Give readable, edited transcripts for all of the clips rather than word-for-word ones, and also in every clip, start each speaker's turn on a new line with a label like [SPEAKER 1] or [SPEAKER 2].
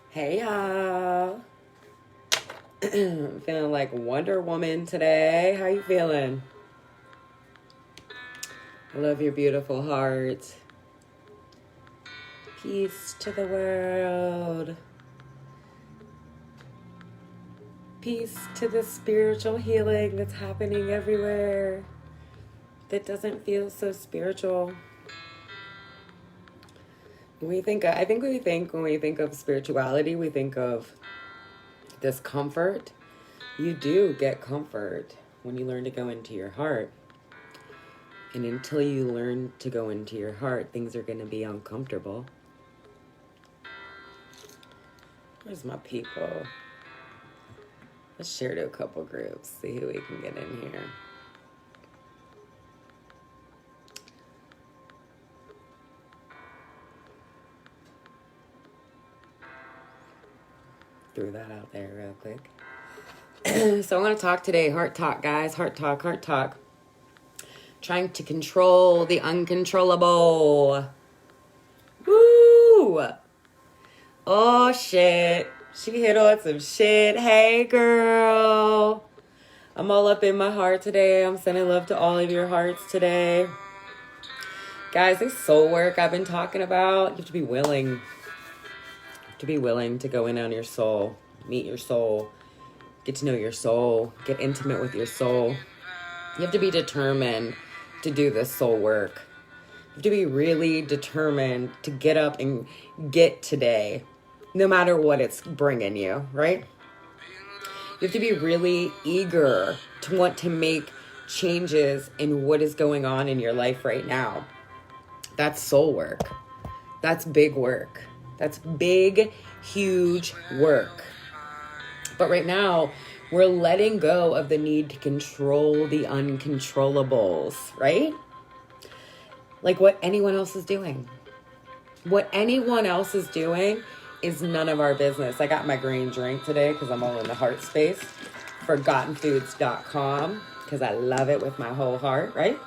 [SPEAKER 1] Hey y'all. Feeling like Wonder Woman today. How you feeling? I love your beautiful heart. Peace to the world. Peace to the spiritual healing that's happening everywhere that doesn't feel so spiritual. When we think of spirituality, we think of discomfort. You do get comfort when you learn to go into your heart. And until you learn to go into your heart, things are going to be uncomfortable. Where's my people? Let's share to a couple groups, see who we can get in here. Threw that out there real quick. So I'm going to talk today, heart talk, guys, heart talk. Trying to control the uncontrollable. Woo! Oh, shit. She hit on some shit. Hey, girl. I'm all up in my heart today. I'm sending love to all of your hearts today. Guys, this soul work I've been talking about, you have to be willing. You have to be willing to go in on your soul, meet your soul, get to know your soul, get intimate with your soul. You have to be determined to do this soul work. You have to be really determined to get up and get today, no matter what it's bringing you, right? You have to be really eager to want to make changes in what is going on in your life right now. That's soul work. That's big work. That's big, huge work. But right now, we're letting go of the need to control the uncontrollables, right? Like what anyone else is doing. What anyone else is doing is none of our business. I got my green drink today because I'm all in the heart space. ForgottenFoods.com because I love it with my whole heart, right?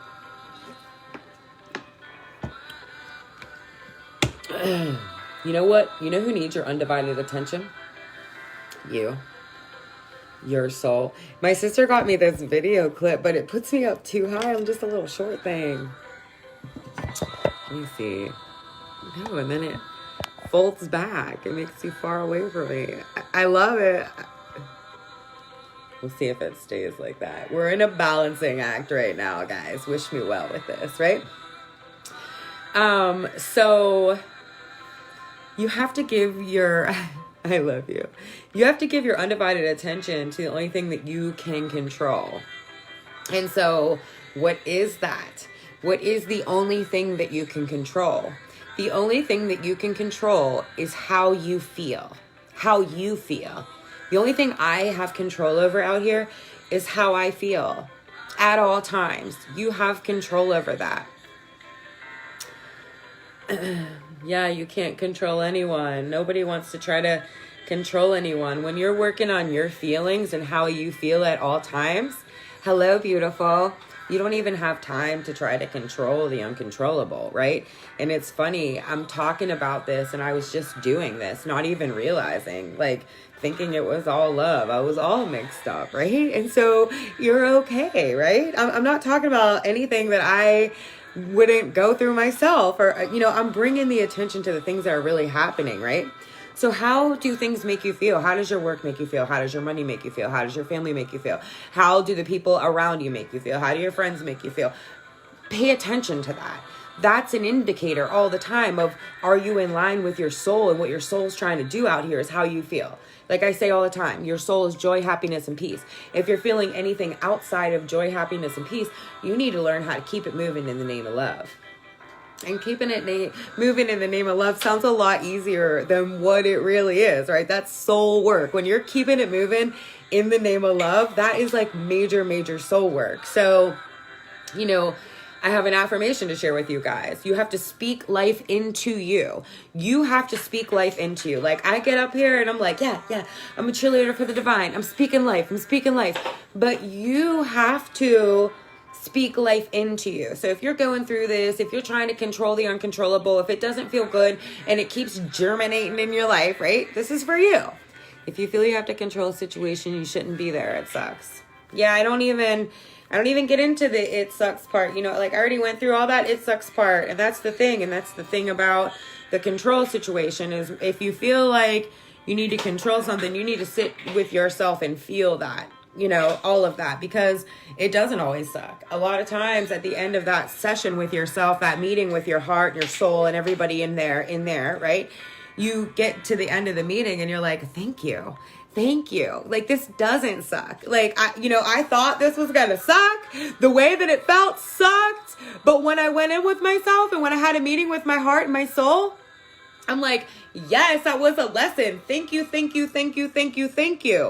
[SPEAKER 1] You know what? You know who needs your undivided attention? You. Your soul. My sister got me this video clip, but it puts me up too high. I'm just a little short thing. Let me see. No, and then it folds back. It makes you far away from me. I love it. We'll see if it stays like that. We're in a balancing act right now, guys. Wish me well with this, right? So you have to give your, I love you. You have to give your undivided attention to the only thing that you can control. And so what is that? What is the only thing that you can control? The only thing that you can control is how you feel. How you feel. The only thing I have control over out here is how I feel at all times. You have control over that. Yeah, you can't control anyone. Nobody wants to try to control anyone. When you're working on your feelings and how you feel at all times, hello, beautiful. You don't even have time to try to control the uncontrollable, right? And it's funny, I'm talking about this and I was just doing this, not even realizing, like thinking it was all love. I was all mixed up, right? And so you're okay, right? I'm not talking about anything that I wouldn't go through myself, or I'm bringing the attention to the things that are really happening, right? So how do things make you feel? How does your work make you feel? How does your money make you feel? How does your family make you feel? How do the people around you make you feel? How do your friends make you feel? Pay attention to that. That's an indicator all the time of, are you in line with your soul? And what your soul's trying to do out here is how you feel. Like I say all the time, your soul is joy, happiness, and peace. If you're feeling anything outside of joy, happiness, and peace, you need to learn how to keep it moving in the name of love. And keeping it moving in the name of love sounds a lot easier than what it really is, right? That's soul work. When you're keeping it moving in the name of love, that is like major, major soul work. So, I have an affirmation to share with you guys. You have to speak life into you. You have to speak life into you. Like I get up here and I'm like, yeah, I'm a cheerleader for the divine. I'm speaking life. But you have to speak life into you. So if you're going through this, if you're trying to control the uncontrollable, if it doesn't feel good and it keeps germinating in your life, right? This is for you. If you feel you have to control a situation, you shouldn't be there. It sucks. Yeah, I don't even get into the it sucks part. You know, like I already went through all that it sucks part. And that's the thing. And that's the thing about the control situation is if you feel like you need to control something, you need to sit with yourself and feel that, you know, all of that, because it doesn't always suck. A lot of times at the end of that session with yourself, that meeting with your heart, your soul, and everybody in there, right? You get to the end of the meeting and you're like, thank you. Like, this doesn't suck. Like, I thought this was going to suck. The way that it felt sucked. But when I went in with myself and when I had a meeting with my heart and my soul, I'm like, yes, that was a lesson. Thank you.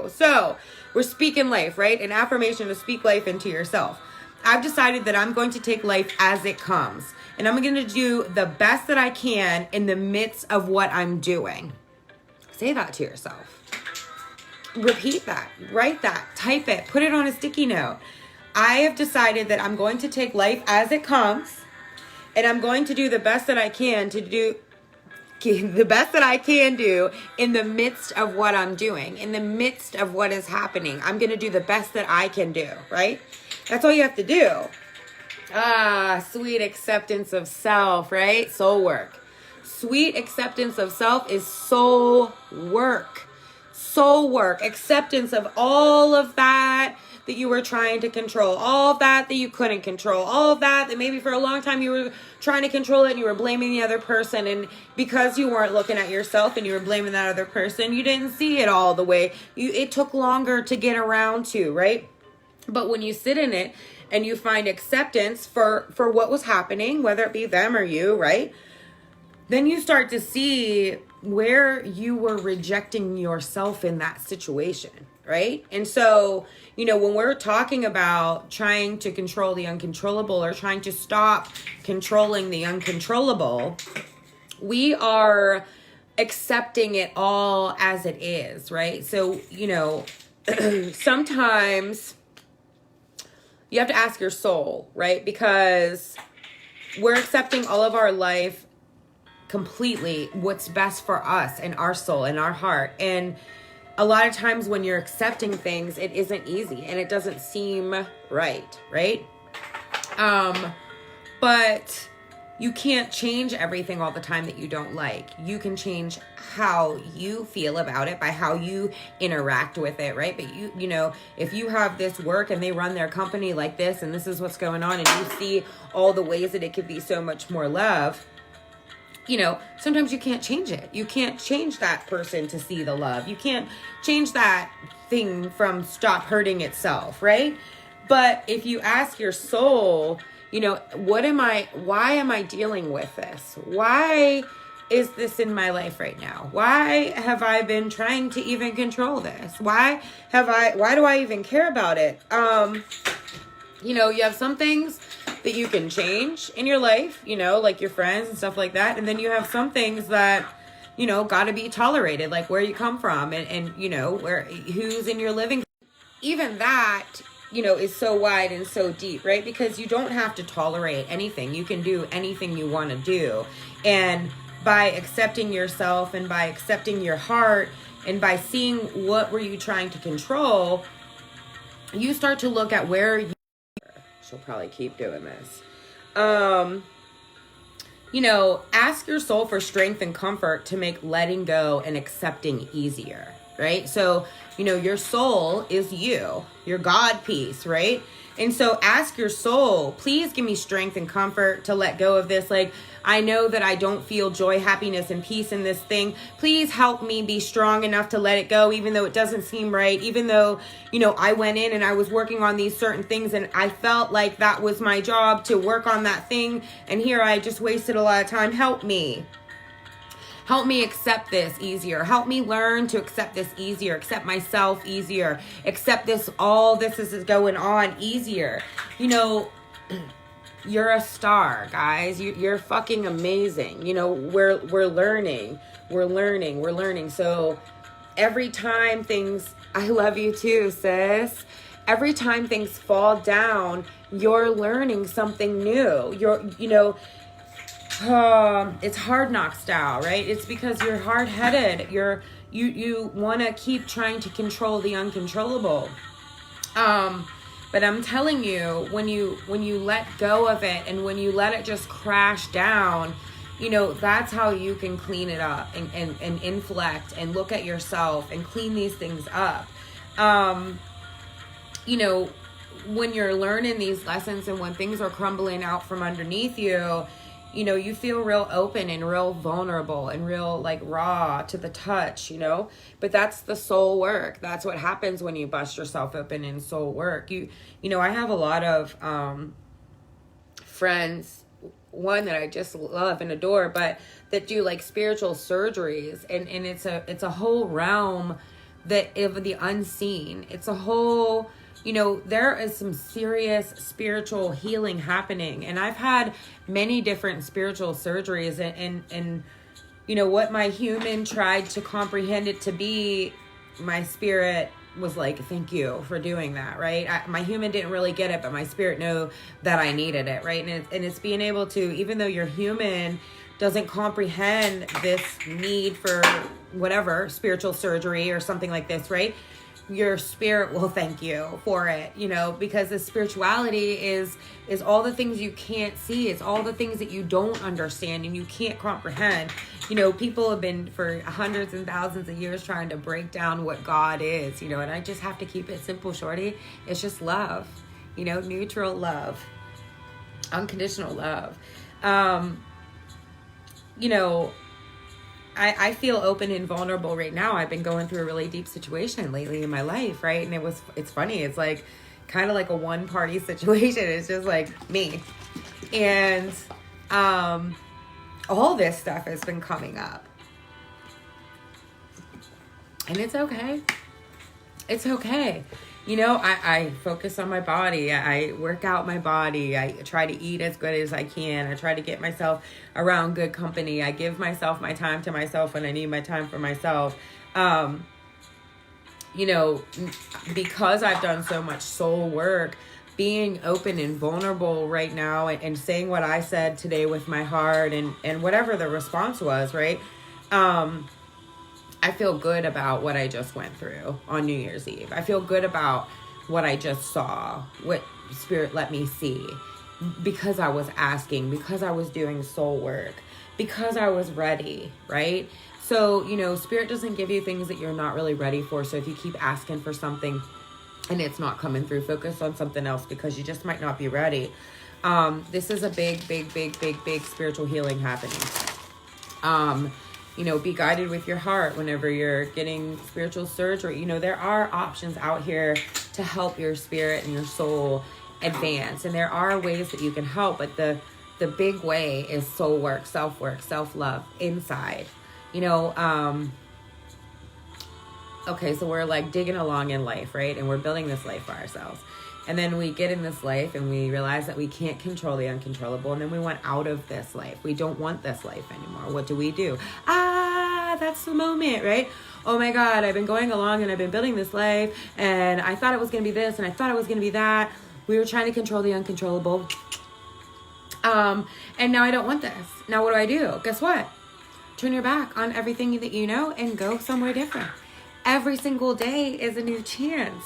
[SPEAKER 1] So we're speaking life, right? An affirmation to speak life into yourself. I've decided that I'm going to take life as it comes. And I'm going to do the best that I can in the midst of what I'm doing. Say that to yourself. Repeat that. Write that. Type it. Put it on a sticky note. I have decided that I'm going to take life as it comes. And I'm going to do the best that I can do in the midst of what I'm doing, in the midst of what is happening. I'm going to do the best that I can do, right? That's all you have to do. Sweet acceptance of self, right? Soul work. Sweet acceptance of self is soul work. Soul work. Acceptance of all of that you were trying to control, all of that you couldn't control, all of that maybe for a long time you were trying to control it and you were blaming the other person, and because you weren't looking at yourself and you were blaming that other person, you didn't see it all the way. It took longer to get around to, right? But when you sit in it and you find acceptance for what was happening, whether it be them or you, right? Then you start to see where you were rejecting yourself in that situation, right? And so, when we're talking about trying to control the uncontrollable or trying to stop controlling the uncontrollable, we are accepting it all as it is, right? So, sometimes you have to ask your soul, right? Because we're accepting all of our life completely, what's best for us and our soul and our heart. And a lot of times when you're accepting things, it isn't easy and it doesn't seem right? But you can't change everything all the time that you don't like. You can change how you feel about it by how you interact with it, right? But if you have this work and they run their company like this and this is what's going on and you see all the ways that it could be so much more love, sometimes you can't change it. You can't change that person to see the love. You can't change that thing from stop hurting itself, right? But if you ask your soul, why am I dealing with this? Why is this in my life right now? Why have I been trying to even control this? Why do I even care about it? You have some things that you can change in your life, like your friends and stuff like that. And then you have some things that, got to be tolerated, like where you come from and who's in your living. Even that, is so wide and so deep, right? Because you don't have to tolerate anything. You can do anything you want to do. And by accepting yourself and by accepting your heart and by seeing what were you trying to control, you start to look at where you... She'll probably keep doing this. Ask your soul for strength and comfort to make letting go and accepting easier, right? So, your soul is you, your God piece, right? And so ask your soul, please give me strength and comfort to let go of this. Like, I know that I don't feel joy, happiness, and peace in this thing. Please help me be strong enough to let it go, even though it doesn't seem right, even though, I went in and I was working on these certain things and I felt like that was my job to work on that thing. And here I just wasted a lot of time. Help me. Help me accept this easier. Help me learn to accept this easier, accept myself easier, accept this, all this is going on easier. You're a star, guys. You're fucking amazing. We're learning. So every time things, I love you too, sis. Every time things fall down you're learning something new. It's hard knock style, right? It's because you're hard-headed. You want to keep trying to control the uncontrollable. But I'm telling you, when you let go of it and when you let it just crash down, that's how you can clean it up and inflect and look at yourself and clean these things up. When you're learning these lessons and when things are crumbling out from underneath you, you feel real open and real vulnerable and real like raw to the touch, but that's the soul work. That's what happens when you bust yourself open in soul work. I have a lot of friends, one that I just love and adore, but that do like spiritual surgeries, and it's a whole realm of the unseen. It's a whole, there is some serious spiritual healing happening. And I've had many different spiritual surgeries, and what my human tried to comprehend it to be, my spirit was like, thank you for doing that, right? My human didn't really get it, but my spirit knew that I needed it, right? And it's being able to, even though your human doesn't comprehend this need for whatever, spiritual surgery or something like this, right? Your spirit will thank you for it, because the spirituality is all the things you can't see. It's all the things that you don't understand and you can't comprehend. People have been for hundreds and thousands of years trying to break down what God is, and I just have to keep it simple, shorty. It's just love, neutral love, unconditional love. I feel open and vulnerable right now. I've been going through a really deep situation lately in my life, right? And it's funny. It's like kind of like a one-party situation. It's just like me. And all this stuff has been coming up. And it's okay. It's okay. I focus on my body. I work out my body. I try to eat as good as I can. I try to get myself around good company. I give myself my time to myself when I need my time for myself. Because I've done so much soul work, being open and vulnerable right now and saying what I said today with my heart and whatever the response was, right? I feel good about what I just went through on New Year's Eve. I feel good about what I just saw, what Spirit let me see, because I was asking, because I was doing soul work, because I was ready, right? So, Spirit doesn't give you things that you're not really ready for. So if you keep asking for something and it's not coming through, focus on something else because you just might not be ready. This is a big spiritual healing happening. Be guided with your heart whenever you're getting spiritual surgery. There are options out here to help your spirit and your soul advance. And there are ways that you can help, but the big way is soul work, self-work, self-love inside. Okay, so we're like digging along in life, right? And we're building this life for ourselves. And then we get in this life and we realize that we can't control the uncontrollable. And then we want out of this life. We don't want this life anymore. What do? That's the moment, right? Oh my God, I've been going along and I've been building this life and I thought it was going to be this and I thought it was going to be that. We were trying to control the uncontrollable. And now I don't want this. Now what do? Guess what? Turn your back on everything that you know and go somewhere different. Every single day is a new chance.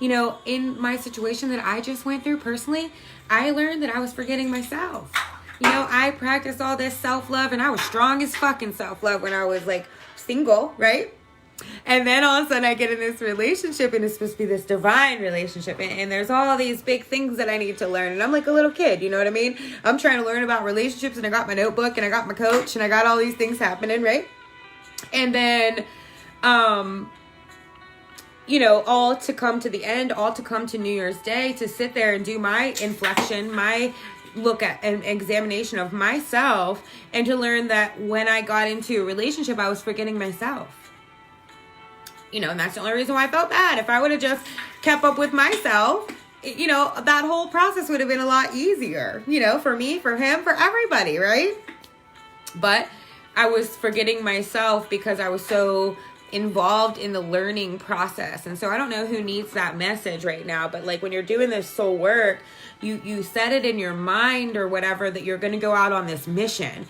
[SPEAKER 1] In my situation that I just went through personally, I learned that I was forgetting myself. I practiced all this self-love and I was strong as fucking self-love when I was like single, right? And then all of a sudden I get in this relationship and it's supposed to be this divine relationship. And there's all these big things that I need to learn. And I'm like a little kid, you know what I mean? I'm trying to learn about relationships and I got my notebook and I got my coach and I got all these things happening, right? And then, all to come to the end, all to come to New Year's Day, to sit there and do my inflection, my look at an examination of myself, and to learn that when I got into a relationship, I was forgetting myself. And that's the only reason why I felt bad. If I would have just kept up with myself, that whole process would have been a lot easier, for me, for him, for everybody, right? But I was forgetting myself because I was so involved in the learning process. And so I don't know who needs that message right now, but like when you're doing this soul work, you set it in your mind or whatever that you're going to go out on this mission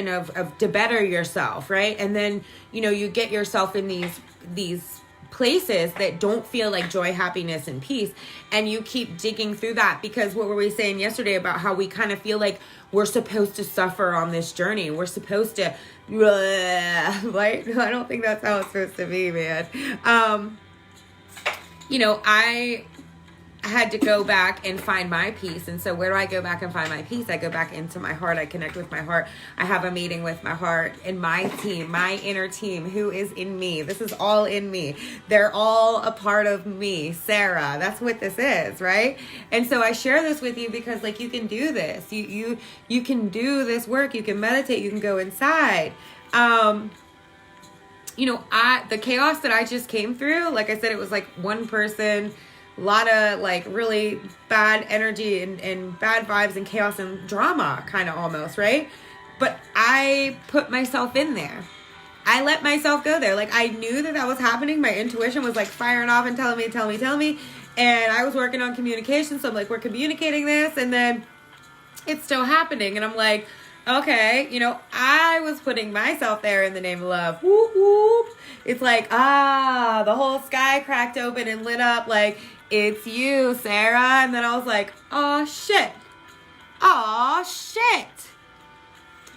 [SPEAKER 1] of to better yourself, right? And then, you know, you get yourself in these places that don't feel like joy, happiness, and peace, and you keep digging through that, because what were we saying yesterday about how we kind of feel like we're supposed to suffer on this journey, we're supposed to like, I don't think that's how it's supposed to be, man. You know, I had to go back and find my peace. And so where do I go back and find my peace? I go back into my heart. I connect with my heart. I have a meeting with my heart and my team, my inner team, who is in me. This is all in me. They're all a part of me, Sarah. That's what this is, right? And so I share this with you because, like, you can do this. You can do this work. You can meditate. You can go inside. You know, the chaos that I just came through, like I said, it was like one person, a lot of like really bad energy and bad vibes and chaos and drama, kind of almost, right? But I put myself in there. I let myself go there. Like, I knew that was happening. My intuition was like firing off and telling me. And I was working on communication. So I'm like, we're communicating this, and then it's still happening. And I'm like, okay, you know, I was putting myself there in the name of love. Whoop, whoop. It's like, the whole sky cracked open and lit up like, it's you, Sarah. And then I was like, oh shit.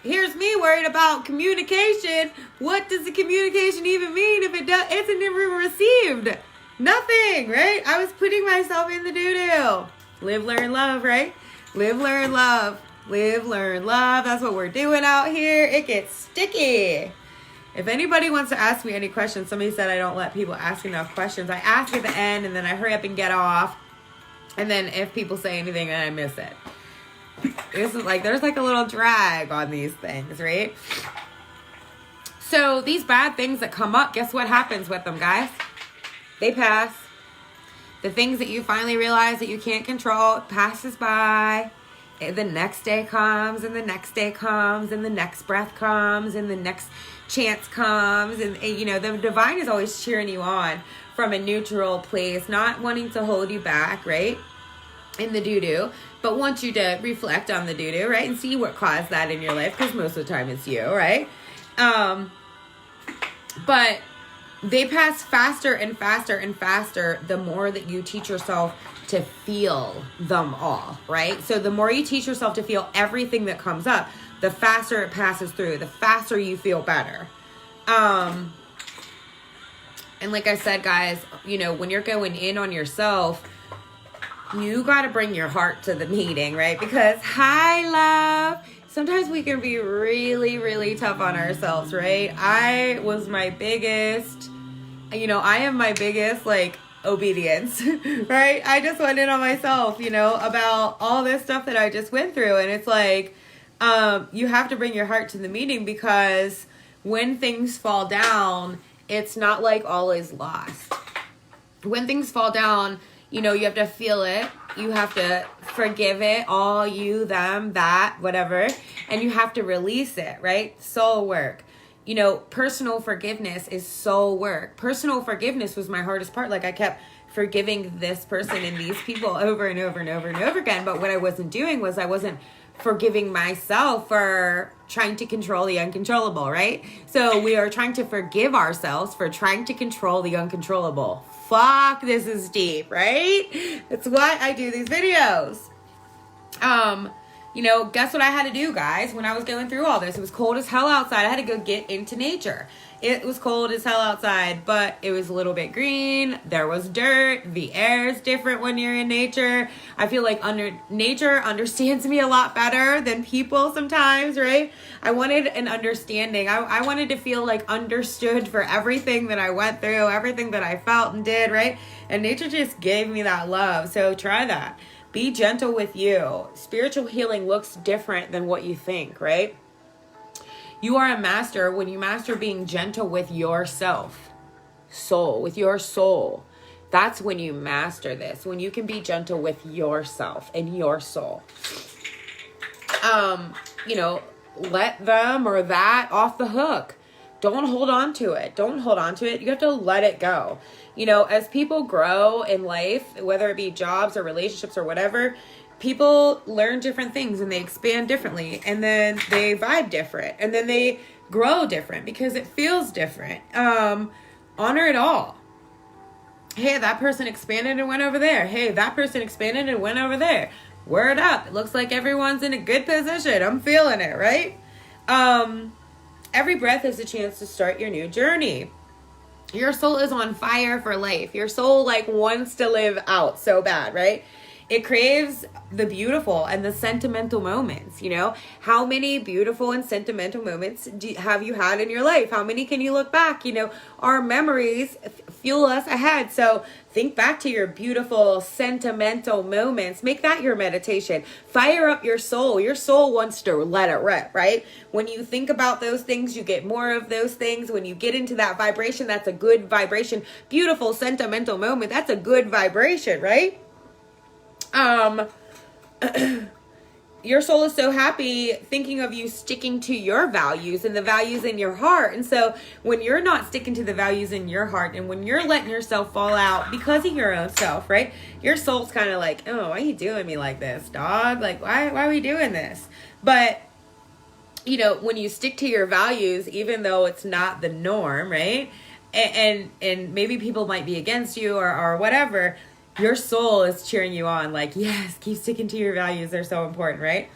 [SPEAKER 1] Here's me worried about communication. What does the communication even mean if it isn't even received? Nothing, right? I was putting myself in the doo-doo. Live, learn, love, right? Live, learn, love. Live, learn, love. That's what we're doing out here. It gets sticky. If anybody wants to ask me any questions, somebody said I don't let people ask enough questions. I ask at the end, and then I hurry up and get off. And then if people say anything, then I miss it. This is like, there's like a little drag on these things, right? So these bad things that come up, guess what happens with them, guys? They pass. The things that you finally realize that you can't control passes by. The next day comes, and the next day comes, and the next breath comes, and the next chance comes, and you know, the divine is always cheering you on from a neutral place, not wanting to hold you back, right, in the doo-doo, but wants you to reflect on the doo-doo, right, and see what caused that in your life, because most of the time it's you, right? But they pass faster and faster and faster the more that you teach yourself to feel them all, right? So the more you teach yourself to feel everything that comes up, the faster it passes through, the faster you feel better. And like I said, guys, you know, when you're going in on yourself, you got to bring your heart to the meeting, right? Because, hi, love. Sometimes we can be really, really tough on ourselves, right? I am my biggest, like, obedience, right? I just went in on myself, you know, about all this stuff that I just went through. And it's like, you have to bring your heart to the meeting, because when things fall down, it's not like all is lost. When things fall down, you know, you have to feel it. You have to forgive it, all, you, them, that, whatever. And you have to release it, right? Soul work. You know, personal forgiveness is soul work. Personal forgiveness was my hardest part. Like, I kept forgiving this person and these people over and over and over and over again. But what I wasn't doing was I wasn't forgiving myself for trying to control the uncontrollable, right? So we are trying to forgive ourselves for trying to control the uncontrollable. Fuck, this is deep, right? That's why I do these videos. You know, guess what I had to do, guys, when I was going through all this? It was cold as hell outside. I had to go get into nature. It was cold as hell outside, but it was a little bit green. There was dirt. The air is different when you're in nature. I feel like nature understands me a lot better than people sometimes, right? I wanted an understanding. I wanted to feel like understood for everything that I went through, everything that I felt and did, right? And nature just gave me that love. So try that. Be gentle with you. Spiritual healing looks different than what you think, right? You are a master when you master being gentle with yourself. With your soul. That's when you master this. When you can be gentle with yourself and your soul. You know, let them or that off the hook. don't hold on to it. Don't hold on to it. You have to let it go. You know, as people grow in life, whether it be jobs or relationships or whatever, people learn different things and they expand differently, and then they vibe different, and then they grow different because it feels different. Honor it all. Hey, that person expanded and went over there. Hey, that person expanded and went over there. Word up. It looks like everyone's in a good position. I'm feeling it, right? Every breath is a chance to start your new journey. Your soul is on fire for life. Your soul like wants to live out so bad, right? It craves the beautiful and the sentimental moments, you know? How many beautiful and sentimental moments have you had in your life? How many can you look back? You know, our memories fuel us ahead. So think back to your beautiful, sentimental moments. Make that your meditation. Fire up your soul. Your soul wants to let it rip, right? When you think about those things, you get more of those things. When you get into that vibration, that's a good vibration. Beautiful, sentimental moment. That's a good vibration, right? Your soul is so happy thinking of you sticking to your values and the values in your heart. And so when you're not sticking to the values in your heart, and when you're letting yourself fall out because of your own self, right? Your soul's kind of like, oh, why are you doing me like this, dog? Like, why are we doing this? But, you know, when you stick to your values, even though it's not the norm, right? And maybe people might be against you or whatever, your soul is cheering you on, like, yes, keep sticking to your values. They're so important, right?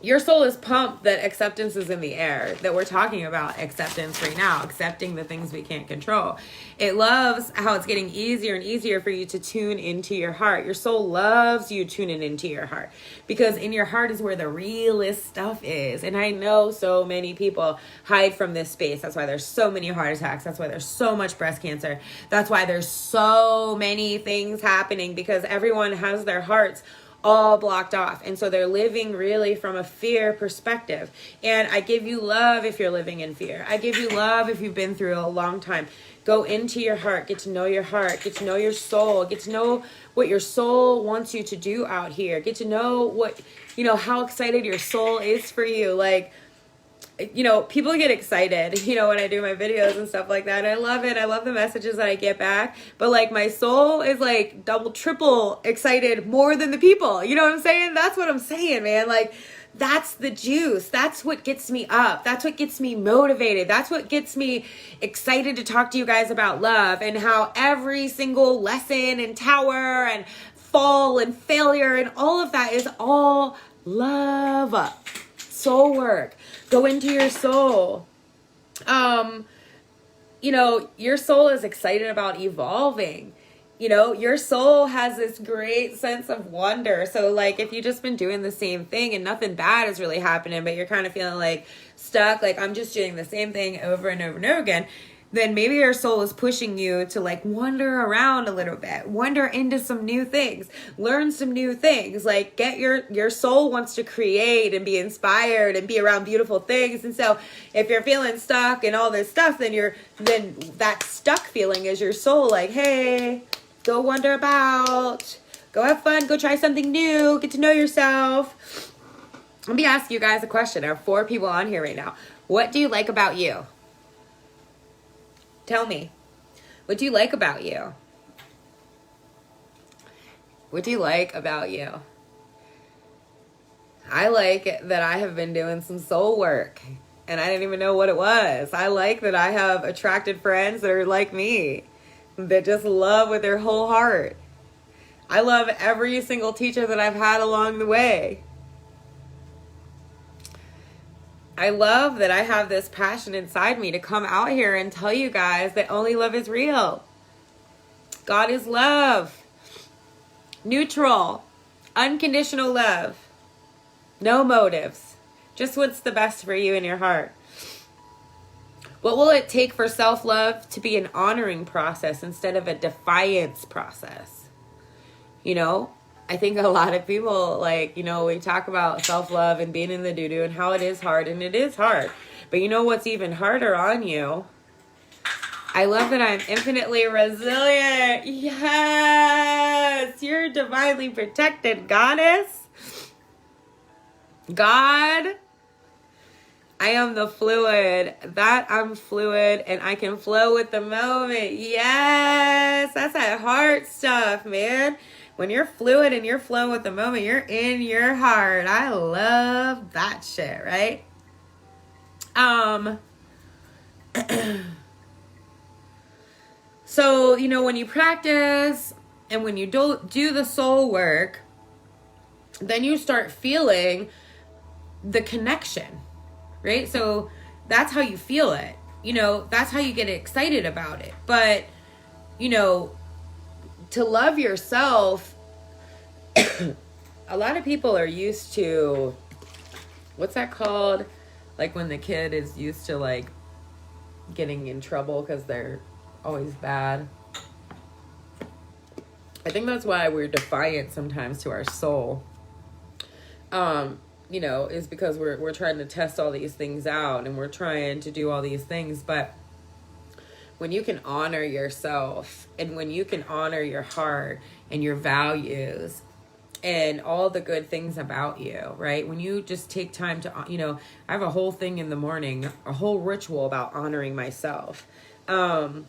[SPEAKER 1] Your soul is pumped that acceptance is in the air, that we're talking about acceptance right now, accepting the things we can't control. It loves how it's getting easier and easier for you to tune into your heart. Your soul loves you tuning into your heart, because in your heart is where the realest stuff is. And I know so many people hide from this space. That's why there's so many heart attacks. That's why there's so much breast cancer. That's why there's so many things happening, because everyone has their hearts all blocked off. And so they're living really from a fear perspective. And I give you love if you're living in fear. I give you love if you've been through a long time. Go into your heart, get to know your heart, get to know your soul, get to know what your soul wants you to do out here. Get to know what, you know, how excited your soul is for you. Like, you know, people get excited, you know, when I do my videos and stuff like that. And I love it. I love the messages that I get back. But like, my soul is like double, triple excited more than the people. You know what I'm saying? That's what I'm saying, man. Like, that's the juice. That's what gets me up. That's what gets me motivated. That's what gets me excited to talk to you guys about love, and how every single lesson and tower and fall and failure and all of that is all love. Soul work. Go into your soul. You know, your soul is excited about evolving. You know, your soul has this great sense of wonder. So like, if you've just been doing the same thing and nothing bad is really happening, but you're kind of feeling like stuck, like I'm just doing the same thing over and over and over again, then maybe your soul is pushing you to like wander around a little bit, wander into some new things, learn some new things, like get your soul wants to create and be inspired and be around beautiful things. And so if you're feeling stuck and all this stuff, then that stuck feeling is your soul like, hey, go wander about, go have fun, go try something new, get to know yourself. Let me ask you guys a question. There are 4 people on here right now. What do you like about you? Tell me, what do you like about you? What do you like about you? I like that I have been doing some soul work and I didn't even know what it was. I like that I have attracted friends that are like me, that just love with their whole heart. I love every single teacher that I've had along the way. I love that I have this passion inside me to come out here and tell you guys that only love is real. God is love. Neutral. Unconditional love. No motives. Just what's the best for you in your heart. What will it take for self-love to be an honoring process instead of a defiance process? You know? I think a lot of people, like, you know, we talk about self-love and being in the doo-doo and how it is hard, and it is hard. But you know what's even harder on you? I love that I'm infinitely resilient. Yes! You're divinely protected, goddess. God I am the fluid. That I'm fluid and I can flow with the moment. Yes, that's that heart stuff, man. When you're fluid and you're flowing with the moment, you're in your heart. I love that shit, right? So, when you practice and when you do the soul work, then you start feeling the connection, right? So that's how you feel it. That's how you get excited about it. But, to love yourself, a lot of people are used to, what's that called? Like when the kid is used to like getting in trouble because they're always bad. I think that's why we're defiant sometimes to our soul. Is because we're trying to test all these things out and we're trying to do all these things. But when you can honor yourself and when you can honor your heart and your values and all the good things about you, right? When you just take time to, I have a whole thing in the morning, a whole ritual about honoring myself. I've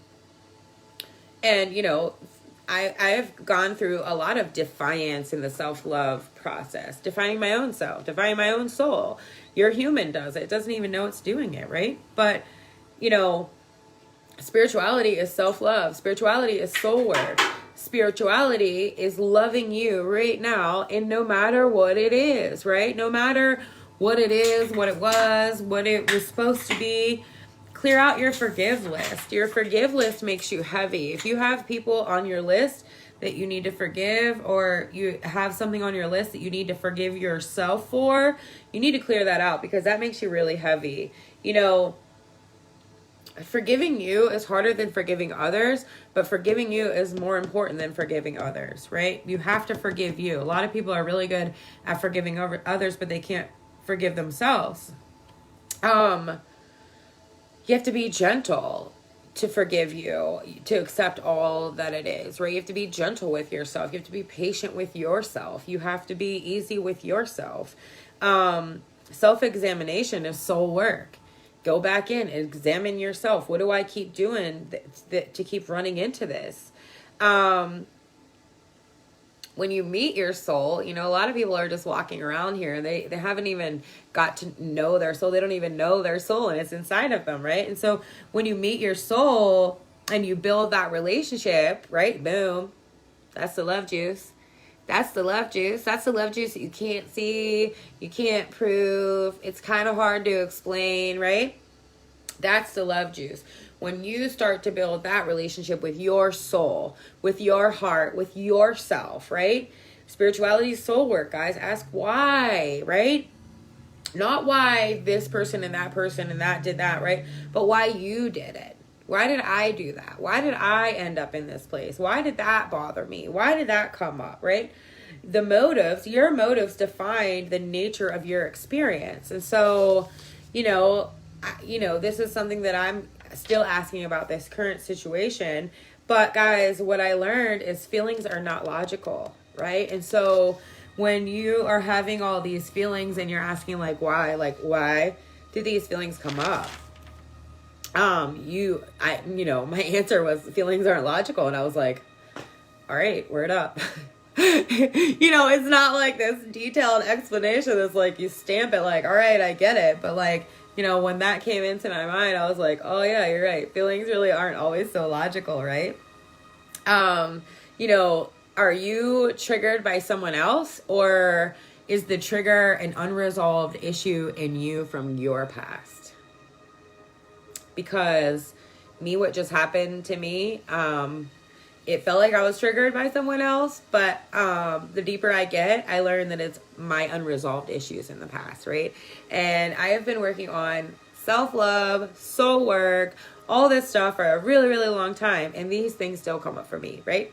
[SPEAKER 1] gone through a lot of defiance in the self-love process, defying my own self, defying my own soul. Your human does it. It doesn't even know it's doing it, right? But, spirituality is self-love. Spirituality is soul work. Spirituality is loving you right now, and no matter what it is, right? No matter what it is, what it was, what it was supposed to be. Clear out your forgive list. Your forgive list makes you heavy. If you have people on your list that you need to forgive, or you have something on your list that you need to forgive yourself for, you need to clear that out because that makes you really heavy. Forgiving you is harder than forgiving others, but forgiving you is more important than forgiving others, right? You have to forgive you. A lot of people are really good at forgiving others, but they can't forgive themselves. You have to be gentle to forgive you, to accept all that it is, right? You have to be gentle with yourself. You have to be patient with yourself. You have to be easy with yourself. Self-examination is soul work. Go back in, examine yourself. What do I keep doing to keep running into this? When you meet your soul, a lot of people are just walking around here and they haven't even got to know their soul. They don't even know their soul and it's inside of them, right? And so when you meet your soul and you build that relationship, right? Boom. That's the love juice. That's the love juice. That's the love juice that you can't see, you can't prove. It's kind of hard to explain, right? That's the love juice. When you start to build that relationship with your soul, with your heart, with yourself, right? Spirituality is soul work, guys. Ask why, right? Not why this person and that did that, right? But why you did it. Why did I do that? Why did I end up in this place? Why did that bother me? Why did that come up, right? The motives, your motives define the nature of your experience. And so, this is something that I'm still asking about this current situation. But guys, what I learned is feelings are not logical, right? And so when you are having all these feelings and you're asking why did these feelings come up? My answer was feelings aren't logical. And I was like, all right, word up. It's not like this detailed explanation that's like, you stamp it like, all right, I get it. But when that came into my mind, I was like, oh yeah, you're right. Feelings really aren't always so logical, right? Are you triggered by someone else, or is the trigger an unresolved issue in you from your past? Because what just happened to me, it felt like I was triggered by someone else, but the deeper I get, I learn that it's my unresolved issues in the past, right? And I have been working on self-love, soul work, all this stuff for a really, really long time, and these things still come up for me, right?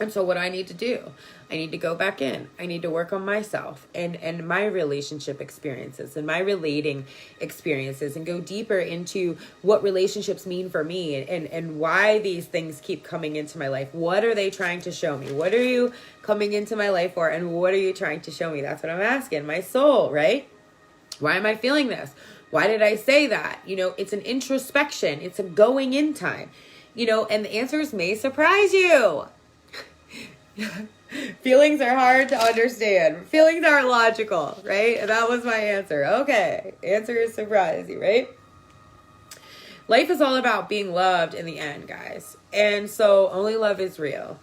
[SPEAKER 1] And so what I need to do, I need to go back in. I need to work on myself and my relationship experiences and my relating experiences, and go deeper into what relationships mean for me and why these things keep coming into my life. What are they trying to show me? What are you coming into my life for? And what are you trying to show me? That's what I'm asking. My soul, right? Why am I feeling this? Why did I say that? It's an introspection. It's a going in time, and the answers may surprise you. Feelings are hard to understand. Feelings aren't logical, right? And that was my answer. Okay. Answer is surprise you, right? Life is all about being loved in the end, guys. And so only love is real.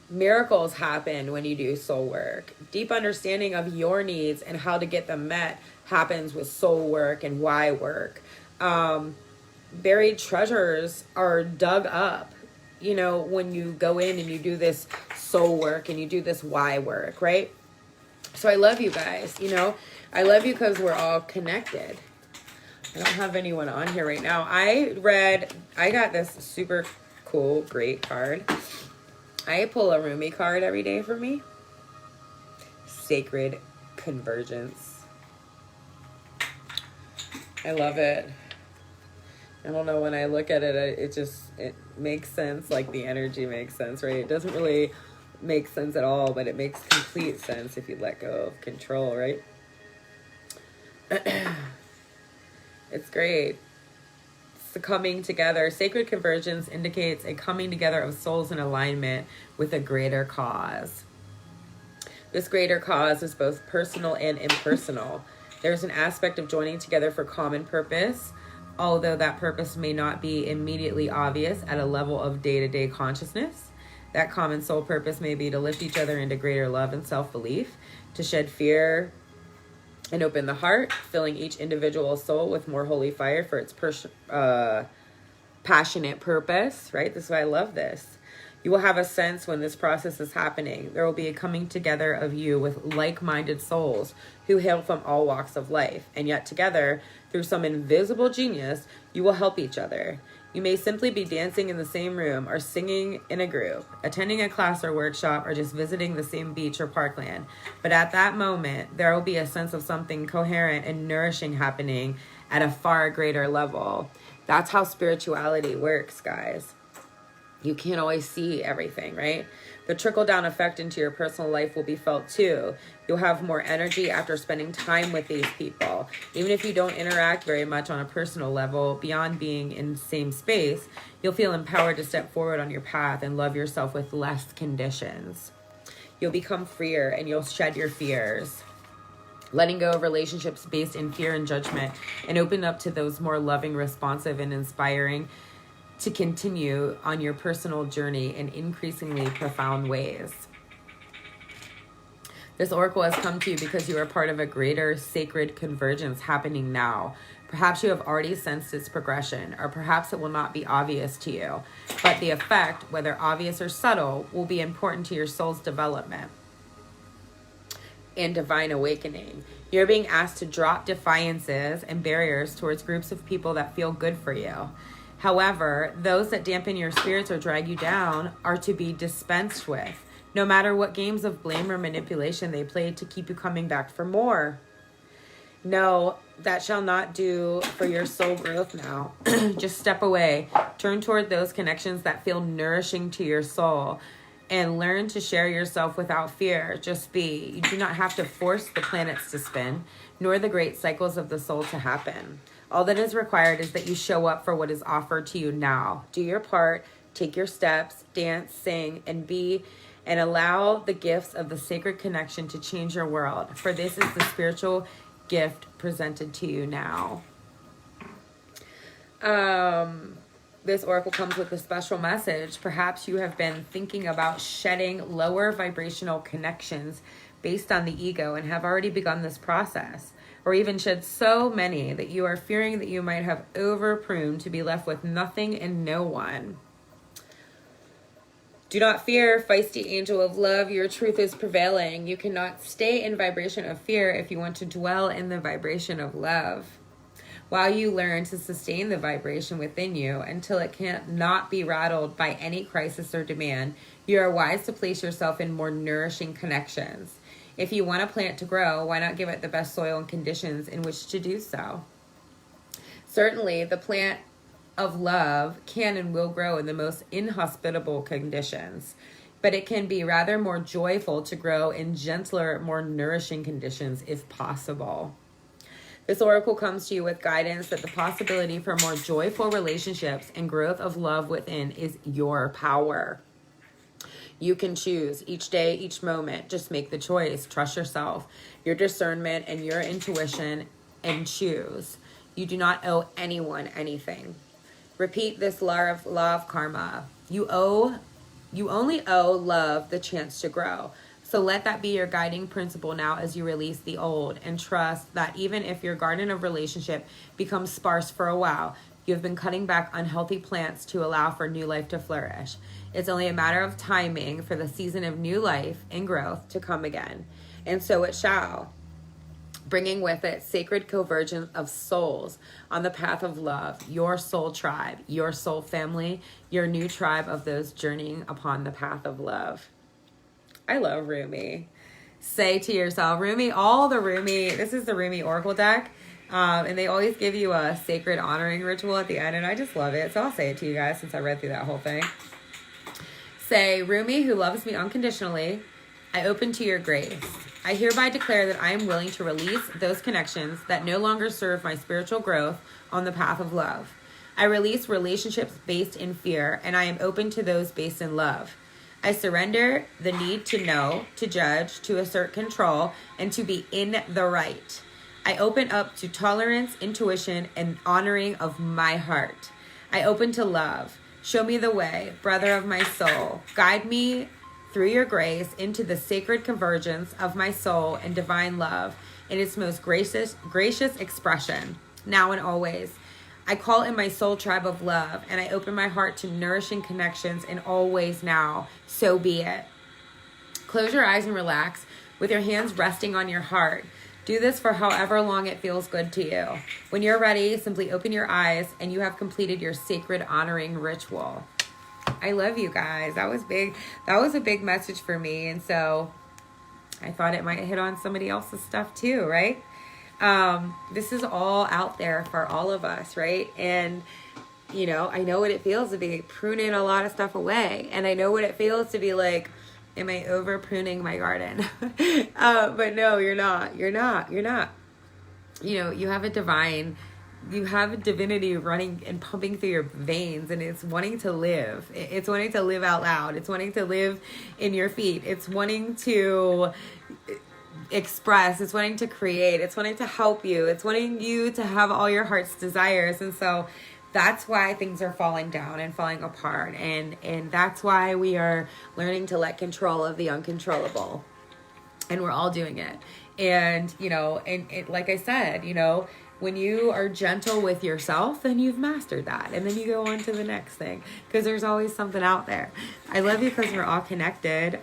[SPEAKER 1] Miracles happen when you do soul work. Deep understanding of your needs and how to get them met happens with soul work and why work. Buried treasures are dug up, when you go in and you do this soul work and you do this why work, right? So I love you guys, I love you because we're all connected. I don't have anyone on here right now. I got this super cool, great card. I pull a Rumi card every day for me. Sacred Convergence. I love it. I don't know, when I look at it, it makes sense. Like the energy makes sense, right? It doesn't really make sense at all, but it makes complete sense if you let go of control, right? It's great. It's the coming together. Sacred Convergence indicates a coming together of souls in alignment with a greater cause. This greater cause is both personal and impersonal. There's an aspect of joining together for common purpose, although that purpose may not be immediately obvious at a level of day-to-day consciousness. That common soul purpose may be to lift each other into greater love and self-belief, to shed fear and open the heart, filling each individual soul with more holy fire for its passionate purpose, right? This is why I love this. You will have a sense when this process is happening. There will be a coming together of you with like-minded souls who hail from all walks of life. And yet together, through some invisible genius, you will help each other. You may simply be dancing in the same room or singing in a group, attending a class or workshop, or just visiting the same beach or parkland. But at that moment, there will be a sense of something coherent and nourishing happening at a far greater level. That's how spirituality works, guys. You can't always see everything, right? The trickle-down effect into your personal life will be felt too. You'll have more energy after spending time with these people. Even if you don't interact very much on a personal level, beyond being in the same space, you'll feel empowered to step forward on your path and love yourself with less conditions. You'll become freer and you'll shed your fears, letting go of relationships based in fear and judgment, and open up to those more loving, responsive, and inspiring to continue on your personal journey in increasingly profound ways. This oracle has come to you because you are part of a greater sacred convergence happening now. Perhaps you have already sensed its progression, or perhaps it will not be obvious to you. But the effect, whether obvious or subtle, will be important to your soul's development and divine awakening. You're being asked to drop defiances and barriers towards groups of people that feel good for you. However, those that dampen your spirits or drag you down are to be dispensed with, no matter what games of blame or manipulation they play to keep you coming back for more. No, that shall not do for your soul growth now. Just step away. Turn toward those connections that feel nourishing to your soul, and learn to share yourself without fear. Just be. You do not have to force the planets to spin, nor the great cycles of the soul to happen. All that is required is that you show up for what is offered to you now. Do your part, take your steps, dance, sing, and be, and allow the gifts of the sacred connection to change your world. For this is the spiritual gift presented to you now. This oracle comes with a special message. Perhaps you have been thinking about shedding lower vibrational connections based on the ego and have already begun this process, or even shed so many that you are fearing that you might have over-pruned to be left with nothing and no one. Do not fear, feisty angel of love. Your truth is prevailing. You cannot stay in vibration of fear if you want to dwell in the vibration of love. While you learn to sustain the vibration within you until it cannot be rattled by any crisis or demand, you are wise to place yourself in more nourishing connections. If you want a plant to grow, why not give it the best soil and conditions in which to do so? Certainly, the plant of love can and will grow in the most inhospitable conditions, but it can be rather more joyful to grow in gentler, more nourishing conditions if possible. This oracle comes to you with guidance that the possibility for more joyful relationships and growth of love within is your power. You can choose each day, each moment. Just make the choice. Trust yourself, your discernment, and your intuition, and choose. You do not owe anyone anything. Repeat this law of karma. You only owe love the chance to grow. So let that be your guiding principle now as you release the old, and trust that even if your garden of relationship becomes sparse for a while, you have been cutting back unhealthy plants to allow for new life to flourish. It's only a matter of timing for the season of new life and growth to come again. And so it shall, bringing with it sacred convergence of souls on the path of love, your soul tribe, your soul family, your new tribe of those journeying upon the path of love. I love Rumi. Say to yourself, this is the Rumi Oracle deck. And they always give you a sacred honoring ritual at the end, and I just love it. So I'll say it to you guys since I read through that whole thing. Say, Rumi, who loves me unconditionally, I open to your grace. I hereby declare that I am willing to release those connections that no longer serve my spiritual growth on the path of love. I release relationships based in fear, and I am open to those based in love. I surrender the need to know, to judge, to assert control, and to be in the right. I open up to tolerance, intuition, and honoring of my heart. I open to love. Show me the way, brother of my soul. Guide me through your grace into the sacred convergence of my soul and divine love in its most gracious expression, now and always. I call in my soul tribe of love, and I open my heart to nourishing connections in all ways now. So be it. Close your eyes and relax with your hands resting on your heart. Do this for however long it feels good to you. When you're ready, simply open your eyes and you have completed your sacred honoring ritual. I love you guys. That was big. That was a big message for me. And so I thought it might hit on somebody else's stuff too, right? This is all out there for all of us, right? And, you know, I know what it feels to be pruning a lot of stuff away. And I know what it feels to be like, am I over pruning my garden? But no, you're not. You're not. You know, you have a divinity running and pumping through your veins, and it's wanting to live. It's wanting to live out loud. It's wanting to live in your feet. It's wanting to express. It's wanting to create. It's wanting to help you. It's wanting you to have all your heart's desires. And so that's why things are falling down and falling apart. And that's why we are learning to let control of the uncontrollable. And we're all doing it. And, you know, and like I said, you know, when you are gentle with yourself, then you've mastered that. And then you go on to the next thing, because there's always something out there. I love you because we're all connected.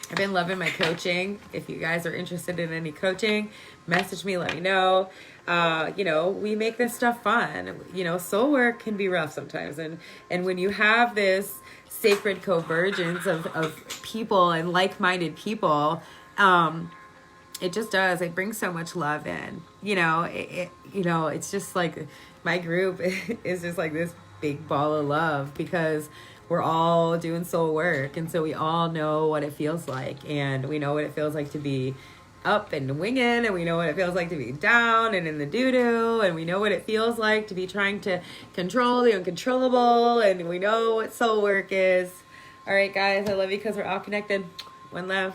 [SPEAKER 1] I've been loving my coaching. If you guys are interested in any coaching, message me, let me know. You know, we make this stuff fun. You know, soul work can be rough sometimes. And when you have this sacred convergence of people and like-minded people, it just does. It brings so much love in. You know, it's just like my group is just like this big ball of love, because we're all doing soul work. And so we all know what it feels like. And we know what it feels like to be up and winging. And we know what it feels like to be down and in the doo-doo. And we know what it feels like to be trying to control the uncontrollable. And we know what soul work is. All right, guys, I love you because we're all connected. One love.